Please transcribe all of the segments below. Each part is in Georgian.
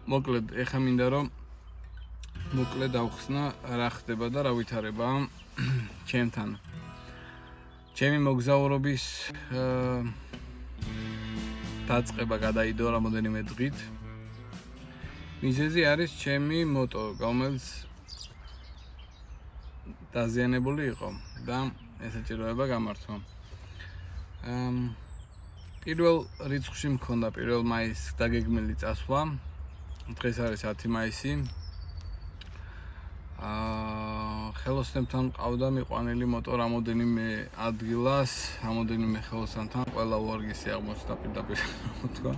მოკლედ ეხა მინდა რომ მოკლედ დავხსნა რა ხდება და რა ვითარება ჩემთან. ჩემი მოგზაურობის დაწყება გადაიდო რამოდენიმე დღით. მიზეზი არის ჩემი მოტო, რომელიც დაზიანებული იყო და ესაჭიროება გამართვა. პირველ რიცხვში მქონდა 1 მაისს დაგეგმილი წასვლა. დღეს არის 10 მაისი. ხელოსნებთან მყავდა მიყვანილი მოტო რამოდენიმე ადგილას, რამოდენიმე ხელოსანთან, ყველა უარგისი აღმოჩნდა პირდაპირ თქვა.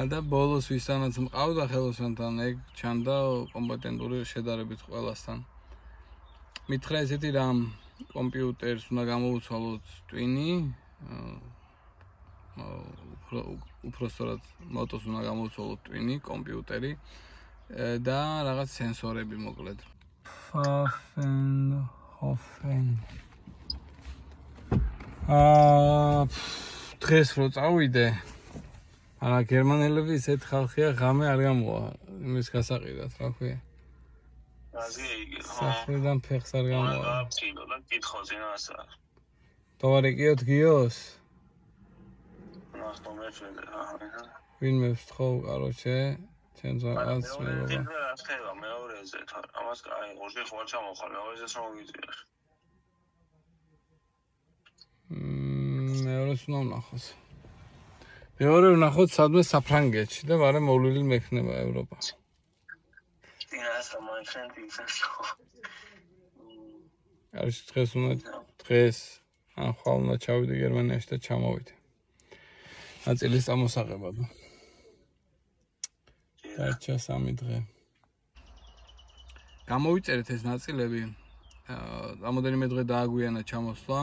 და ბოლოს ვისთანაც მყავდა ხელოსანთან, ეგ ჩანდა კომპეტენტური შედარებით ყველასთან. მითხრა ესეთი რამ კომპიუტერს უნდა გამოვუცვალოთ ტვინი, უпростоრად მოტოს უნდა გამოვუცვალოთ ტვინი, კომპიუტერი და რაღაც სენსორები მოკლედ. Pfaffenhofen. დღეს რო წავიდე არა გერმანელები ისეთ ხალხია ღამე არ გამოვა იმის გასაყიდად რა ქვია სახლიდან ფეხს არ გამოვა დავარეკიოთ გიოს ვინმე ვთხოვ კაროჩე ჩემს რაღაც მეგობა მეორეზე ამას აი ორჯერ ხوار ჩამოხარ მეორეზეს რომ გიწვიერ მეორეს უნდა ვნახოს მეორე ვნახოთ სადმე საფრანგეთში და ვარე მოვლილი მექნება ევროპა. არის დღეს ან ხვალ უნდა ჩავიდე გერმანიაში და ჩამოვიდე. ნაწილის წამოსაღებად. დარჩა 3 დღე. გამოვიწერეთ ეს ნაწილები. რამოდენიმე დღე დააგვიანა ჩამოსვლა.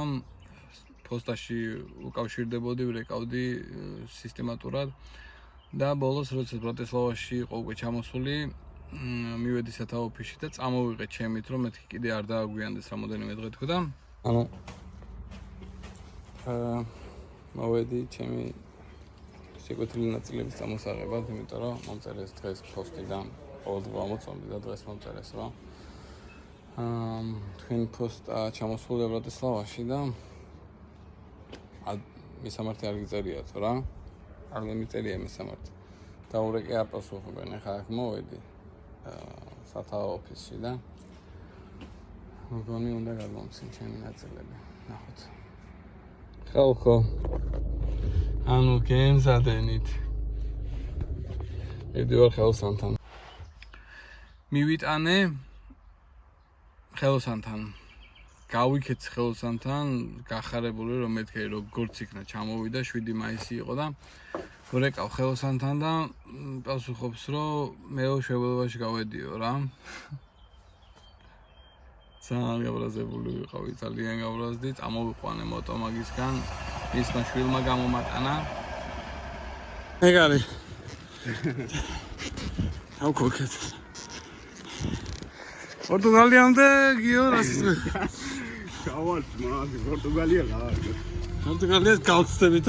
პოსტაში უკავშირდებოდი, ვრეკავდი სისტემატურად და ბოლოს როცა ბრატისლავაში იყო უკვე ჩამოსული, მივედი სათავო ოფისში და წამოვიღე ჩემით, რომ მეთქი კიდე არ დააგვიანდეს რამოდენიმე დღე თქო და ანუ მოვედი ჩემი შეკვეთილი ნაწილების წამოსაღებად, იმიტომ რომ მომწერეს დღეს პოსტიდან, ყოველდღე ამოწონდი და დღეს მომწერეს, რომ თქვენი პოსტა ჩამოსულია ბრატისლავაში და მისამართი არ გიწერიათ რა? არ მიწერია მისამართი. დაურეკე არ პასუხობენ, ახლა აქ მოვედი სათავო ოფისში და მგონი უნდა გადმომცენ ჩემი ნაწილები. ნახოთ. ხალხო. ანუ გემზადენით. მივდივარ ხელოსანთან. მივიტანე ხელოსანთან. გავიქეთ ხელოსანთან, გახარებული რომ მეთქე როგორც იქნა ჩამოვიდა 7 მაისი იყო და ვრეკავ ხელოსანთან და პასუხობს რომ მეო შეველებაში გავედიო რა. ძალიან გაბრაზებული ვიყავი, ძალიან გაბრაზდი, წამოვიყვანე მოტო მაგისგან, მისმა შვილმა გამომატანა. ეგ არის. ავქოქეთ. პორტუგალიამდე გიო რასიზმი. გავალთ მაგ პორტუგალია რა. პორტუგალიას გავწდებით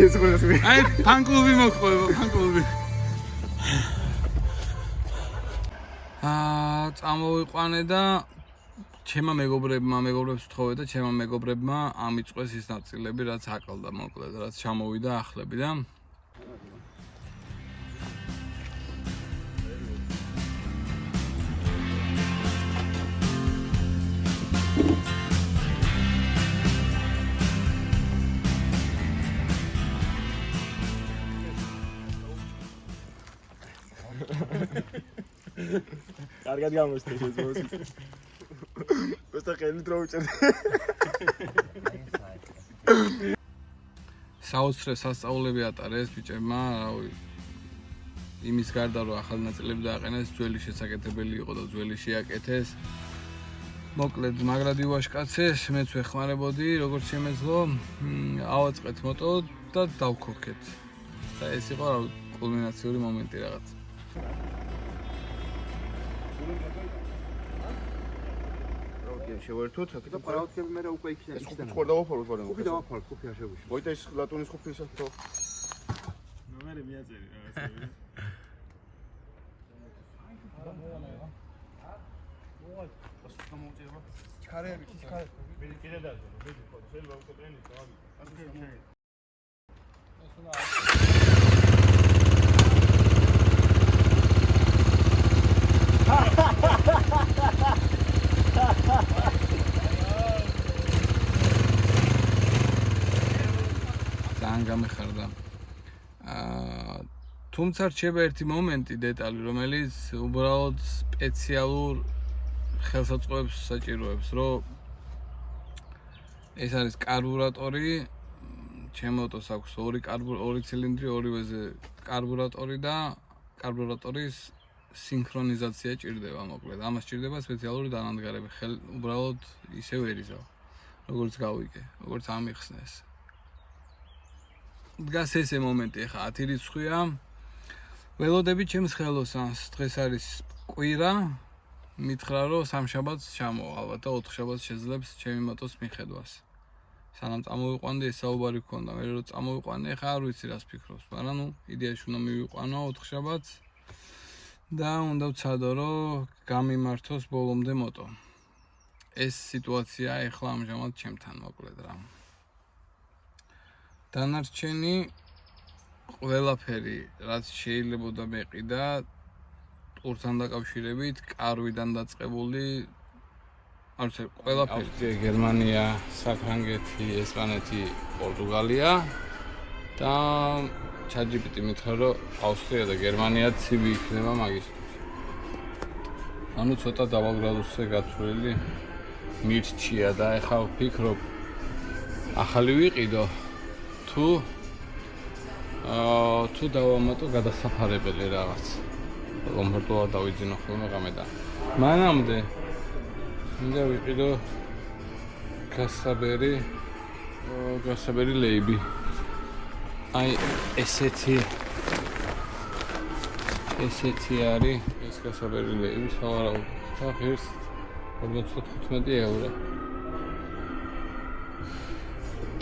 ეს ყოლასმე. აი ფანკლუბი მოხდება, ფანკლუბი. წამოვიყვანე და ჩემმა მეგობრებს ვთხოვე და ჩემმა მეგობრებმა ამიწყვეს ის ნაწილები, რაც აკლდა მოკლედ, რაც ჩამოვიდა ახლები და კარგად გამოსწეს ეს მოსი. უბრალოდ ხელით რო უჭერდი. საოცრე სასწაულები ატარეს ბიჭებმა, რავი. იმის გარდა რომ ახალი ნაწილები დააყენეს, ძველი შესაკეთებელი იყო და ძველი შეაკეთეს. მოკლედ მაგრად ივაშკაცეს, მეც ვეხმარებოდი, როგორც შემეძლო, ავაწყეთ მოტო და დავქოქეთ. და ეს იყო კულმინაციური მომენტი რაღაც. შევერთოთ აქ და პარაუტკები მე უკვე იქიდან ეს ხუთი ხوار დავაფაროთ ვარ. ხუთი დავაფაროთ, ხუთი არ შეგვიშ. მოითა ის ლატუნის ხუთი ისე თო. მე მიაწერი რაღაცები. ქარეები, ქარე. მე კიდე დაძო, მე ხო შეიძლება უკვე ტრენი დავაგი. ასე. ძალიან გამეხარდა. თუმცა რჩება ერთი მომენტი, დეტალი, რომელიც უბრალოდ სპეციალურ ხელსაწყოებს საჭიროებს, რომ ეს არის კარბურატორი, ჩემ მოტოს აქვს ორი ცილინდრი, ორივეზე კარბურატორი და კარბურატორის სინქრონიზაცია ჭირდება, მოკლედ. ამას ჭირდება სპეციალური დანადგარები, უბრალოდ ისე ვერ იზავ, როგორც გავიგე, როგორც ამიხსნეს. დგას ესე მომენტი, ახლა 10 რიცხვია. ველოდები ჩემს ხელოსანს, დღეს არის კვირა, მითხრა რომ სამშაბათს ჩამოვა, ალბათ და 4 შაბათს შეძლებს ჩემი მოტოს მიხედვას. სანამ წამოვიყვანდი, ეს საუბარი გქონდა, მე რომ წამოვიყვანე, ახლა არ ვიცი რას ფიქრობს, მაგრამ ნუ იდეაში უნდა მივიყვანო 4 შაბათს და უნდა ვცადო, რომ გამიმართოს ბოლომდე მოტო. ეს სიტუაცია ახლა ამჟამად ჩემთან მოკლედ რა. დანარჩენი ყველაფერი, რაც შეიძლებოდა მეყიდა ტურთან დაკავშირებით, კარვიდან დაწყებული, არ ვიცი, ყველაფერი. ავსტრია, გერმანია, საფრანგეთი, ესპანეთი, პორტუგალია და ChatGPT მითხრა, რომ ავსტრია და გერმანია ცივი იქნება მაგისთვის. ანუ ცოტა დაბალ გრადუსზე გათვლილი მირჩია და ეხლა ვფიქრობ, ახალი ვიყიდო თუ დავამატო გადასაფარებელი რაღაც. კომფორტულად დავიძინო ხოლმე ღამედან. მანამდე მინდა ვიყიდო გასაბერი ლეიბი. აი ესეთი არის ეს გასაბერი ლეიბი, სავარაუდოდ. და ღირს 45 ეურო.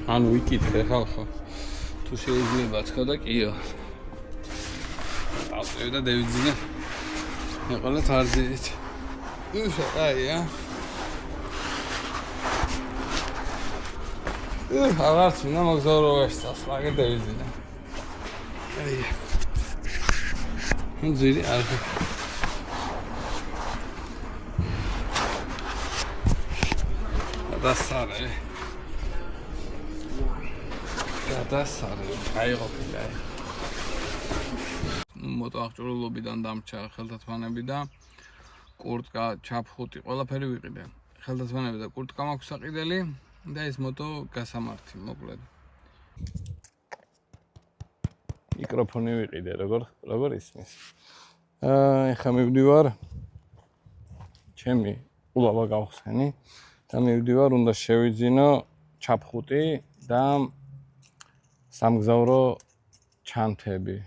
ანუ ვიკითხე ხალხო. თუ შეიძლება თქვა და კიო. ავწევ და დავიძინე. ეყოლა თარძით. უშა, აია. აღარც მინდა მოგზაურო ვერსტას, მაგერ დავიძინე. აია. ძირი არ დასარე. აიღოფილა. მოტო აღჭურვილობიდან დამრჩა ხელთათმანები და კურტკა, ჩაფხუტი, ყველაფერი ვიყიდე. ხელთათმანები და კურტკა მაქვს საყიდელი და ეს მოტო გასამართი, მოკლედ. მიკროფონი ვიყიდე, როგორ ისმის. ეხლა მივდივარ ჩემი ულავა გავხსენი და მივდივარ, უნდა შევიძინო ჩაფხუტი და სამგზავრო ჩანთები.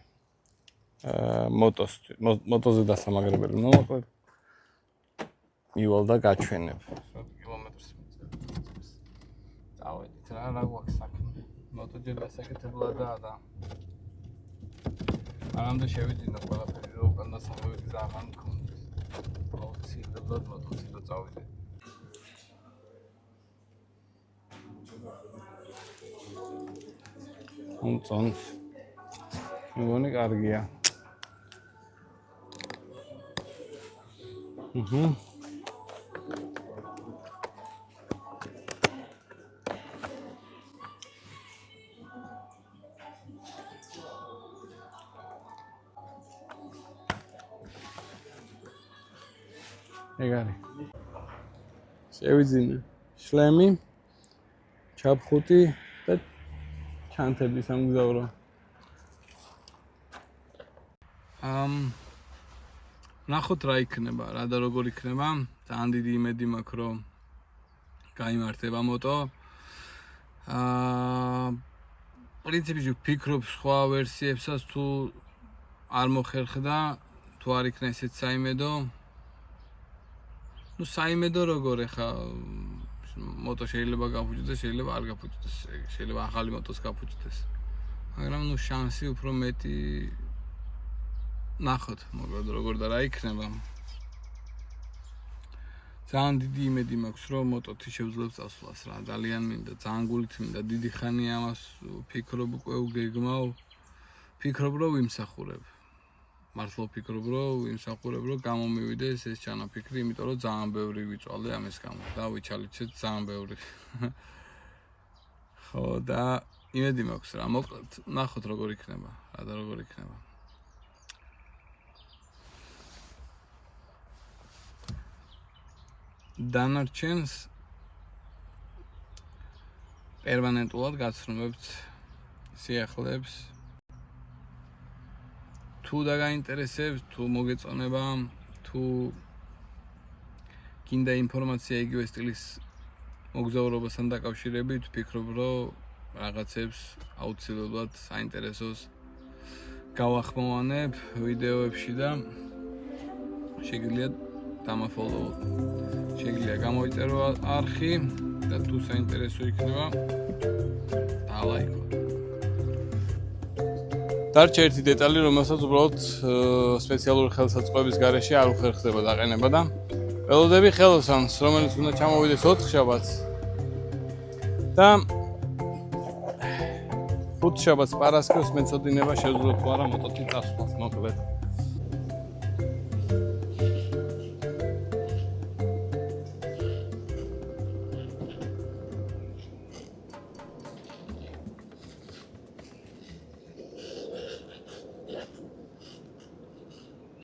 მოტოზე დასამაგრებელი, ნუ მოკლედ მივალ და გაჩვენებ. კილომეტრს მიწევს. წავედით რა გვაქვს საქმე. მოტო ჯერ გასაკეთებლადაა და მანამდე შევიძინო ყველაფერი, რომ უკან დასახევი ზაღან მქონდეს. აუცილებლად მოტოცი და წავიდე. უნწონს. მეგონი კარგია. ეგარი. შევიძინე შლემი, ჩაფხუტი და ჩანთები სამგზავრო. ნახოთ რა იქნება, რა და როგორ იქნება. ძალიან დიდი იმედი მაქვს, რომ გაიმართება moto. პრინციპში ვფიქრობ სხვა ვერსიებსაც თუ არ მოხერხდა, თუ არ იქნა ესეც საიმედო. Ну საიმედო როგორ ეხა moto შეიძლება გაფუჭდეს, შეიძლება არ გაფუჭდეს, შეიძლება ახალი motos გაფუჭდეს. მაგრამ ну შანსი უფრო მეტი ნახოთ, მოკლედ როგორ და რა იქნება. ძალიან დიდი იმედი მაქვს, რომ moto-ი შევძლებს წასვლას რა, ძალიან მინდა, ძალიან გულით მინდა, დიდი ხანია ამას ვფიქრობ, უკვე ვგეგმავ, ვფიქრობ, რომ ვიმსახურებ. მართლა ვფიქრობ, რომ ვიმსახურებ, რომ გამომივიდეს ეს ჩანაფიქრი, იმიტომ რომ ძალიან ბევრი ვიწვალე ამის გამო და ვიჩალიჩეთ ძალიან ბევრი. ხო და იმედი მაქვს რა, მოკლედ ნახოთ როგორ იქნება, რა და როგორ იქნება. დანარჩენს პერმანენტულად გაცნობებთ სიახლეებს. თუ დაგაინტერესებთ, თუ მოგეწონება, თუ გინდა ინფორმაცია იგივე სტილის მოგზაურობასთან დაკავშირებით, ვფიქრობ, რომ რაღაცებს აუცილებლად საინტერესოს გავახმოვანებ ვიდეოებში და შეგიძლიათ დამაფოლოვოთ. შეგიძლია გამოიწერო არხი და თუ საინტერესო იქნება დალაიქოთ. დარჩა ერთი დეტალი, რომელსაც უბრალოდ სპეციალური ხელსაწყოების გარეშე არ უხერხდება დაყენება და ველოდები ხელოსანს, რომელიც უნდა ჩამოვიდეს 4 შაბათს და 5 შაბათს პარასკევს მეწოდინება შეძლო თუ არა moto-ი წასვლას, მოკლედ.